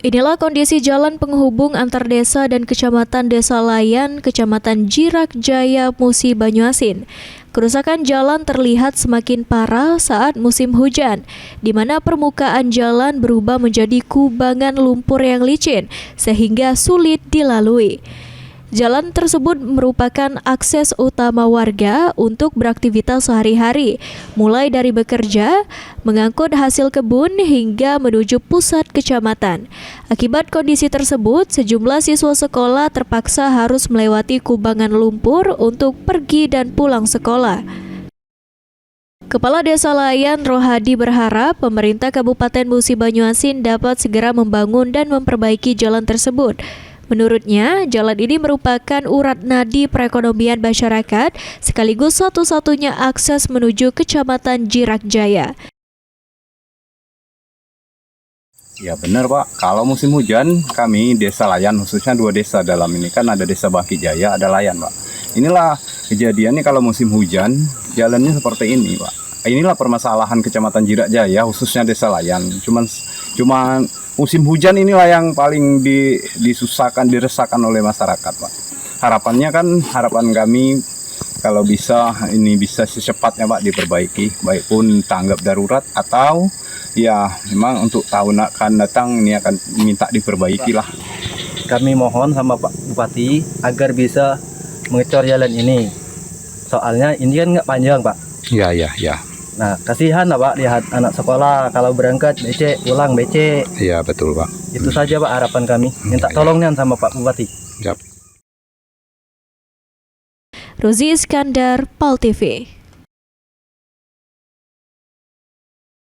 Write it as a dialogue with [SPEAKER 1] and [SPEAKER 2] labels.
[SPEAKER 1] Inilah kondisi jalan penghubung antar desa dan kecamatan Desa Layan, Kecamatan Jirak Jaya, Musi Banyuasin. Kerusakan jalan terlihat semakin parah saat musim hujan, di mana permukaan jalan berubah menjadi kubangan lumpur yang licin, sehingga sulit dilalui. Jalan tersebut merupakan akses utama warga untuk beraktivitas sehari-hari, mulai dari bekerja, mengangkut hasil kebun, hingga menuju pusat kecamatan. Akibat kondisi tersebut, sejumlah siswa sekolah terpaksa harus melewati kubangan lumpur untuk pergi dan pulang sekolah. Kepala Desa Layan Rohadi berharap pemerintah Kabupaten Musi Banyuasin dapat segera membangun dan memperbaiki jalan tersebut. Menurutnya, jalan ini merupakan urat nadi perekonomian masyarakat sekaligus satu-satunya akses menuju Kecamatan Jirak Jaya.
[SPEAKER 2] Ya benar Pak, kalau musim hujan kami Desa Layan, khususnya 2 desa dalam ini kan ada Desa Baki Jaya, ada Layan Pak. Inilah kejadiannya kalau musim hujan jalannya seperti ini Pak. Inilah permasalahan Kecamatan Jirak Jaya, khususnya Desa Layan. Cuman musim hujan inilah yang paling disusahkan, diresahkan oleh masyarakat Pak. Harapan kami kalau bisa ini bisa secepatnya Pak diperbaiki, baik pun tanggap darurat atau ya memang untuk tahun akan datang ini akan minta diperbaiki lah.
[SPEAKER 3] Kami mohon sama Pak Bupati agar bisa mengecor jalan ini. Soalnya ini kan nggak panjang Pak.
[SPEAKER 2] Ya.
[SPEAKER 3] Nah, kasihan lah Pak, lihat anak sekolah kalau berangkat becek, pulang becek.
[SPEAKER 2] Iya betul Pak.
[SPEAKER 3] Itu saja Pak harapan kami. Minta tolongnya sama Pak Bupati.
[SPEAKER 1] Rozi Iskandar, PAL TV.